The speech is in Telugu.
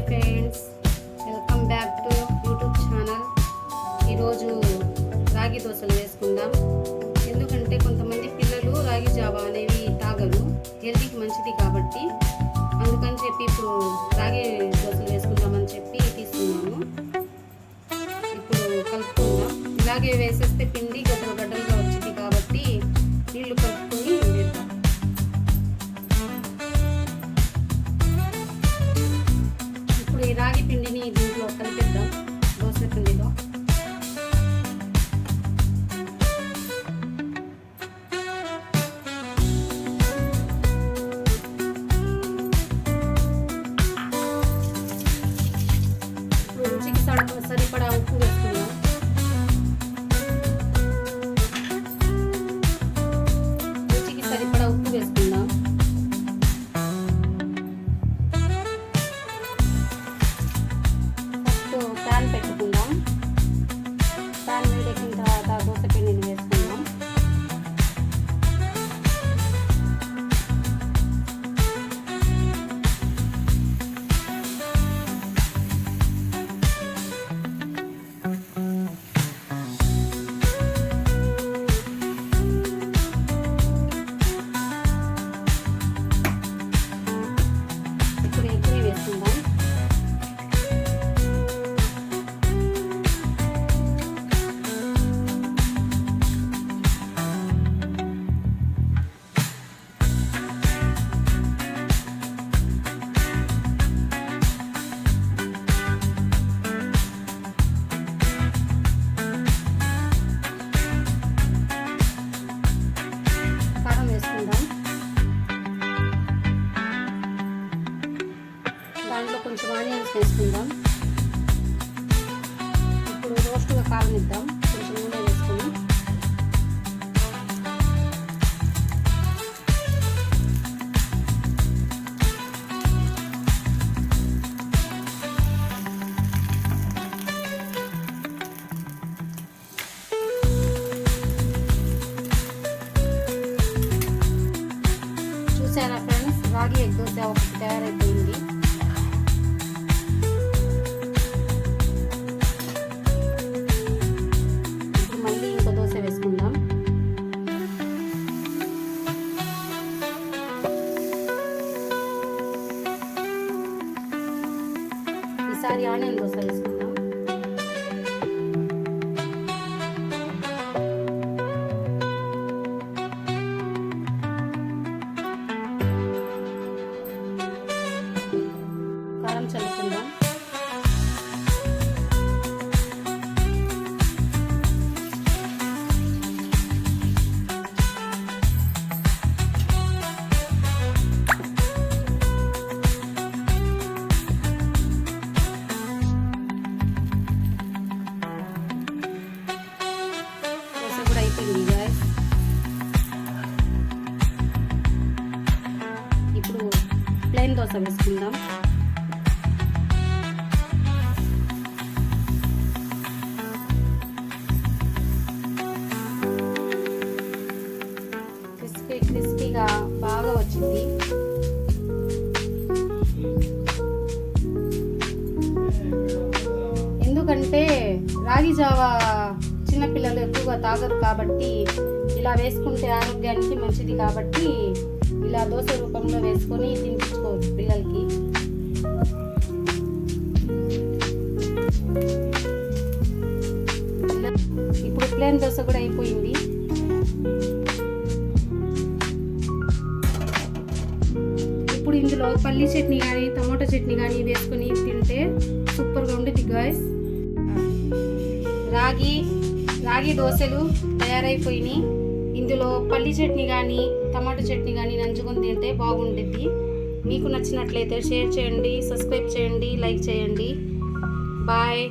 Friends, welcome back to YouTube channel. ఈరోజు రాగి దోశలు వేసుకుందాం. ఎందుకంటే కొంతమంది పిల్లలు రాగి జావా అనేవి తాగరు, హెల్తీకి మంచిది కాబట్టి అందుకని చెప్పి ఇప్పుడు రాగి దోశలు వేసుకుందామని చెప్పి తీసుకున్నాము. ఇప్పుడు కలుపుకుందాం. ఇలాగే వేసేస్తే పిండి గడ్డలు గడ్డలుగా వచ్చింది కాబట్టి నీళ్లు కలుపుకొని వేద్దాం. ఇప్పుడు ఈ రాగి పిండిని దీంట్లో కలిపేద్దాం. దోశ పిండిలో రుచికి సరిపడా ఉప్పు వేసుకుందాం. రుచికి సరిపడా ఉప్పు వేసుకుందాం. ఫస్ట్ ప్యాన్ పెట్టుకుందాం. ప్యాన్ వేడెక్కిన తర్వాత దోశ పిండిని వేసుకుందాం. ఇప్పుడు ఎక్కువ వేసుకుందాం. కారం వేసుకుందాం. దాంట్లో కొంచెం ఆనియన్స్ వేసుకుందాం. ఇప్పుడు రోస్ట్గా కాలనిద్దాం. కొంచెం నూనె వేసుకుని చూసారా ఫ్రెండ్స్, రాగి ఎగ్ దోశ ఒకటి తయారైపోయింది. ఇప్పుడు మళ్ళీ ఇంకో దోశ వేసుకుందాం. ఈసారి ఆనియన్ దోశ వేసుకుందాం. కారం చల్లుకుందాం. దోశ కూడా అయిపోయింది గాయ్స్. ఇప్పుడు ప్లెయిన్ దోశ వేసుకుందాం. క్రిస్పీగా బాగా వచ్చింది. ఎందుకంటే రాగి జావా చిన్నపిల్లలు ఎక్కువగా తాగరు కాబట్టి ఇలా వేసుకుంటే ఆరోగ్యానికి మంచిది కాబట్టి ఇలా దోశ రూపంలో వేసుకొని తినిపించుకోవచ్చు పిల్లలకి. ఇప్పుడు ప్లేన్ దోశ కూడా అయిపోయింది. ఇప్పుడు ఇందులో పల్లి చట్నీ కానీ టమాటో చట్నీ కానీ వేసుకొని తింటే సూపర్గా ఉంటుంది గాయ్స్. రాగి దోశలు తయారైపోయినాయి. ఇందులో పల్లి చట్నీ కానీ టమాటో చట్నీ కానీ నంచుకొని తింటే బాగుంటుంది. మీకు నచ్చినట్లయితే షేర్ చేయండి, సబ్స్క్రైబ్ చేయండి, లైక్ చేయండి. బాయ్.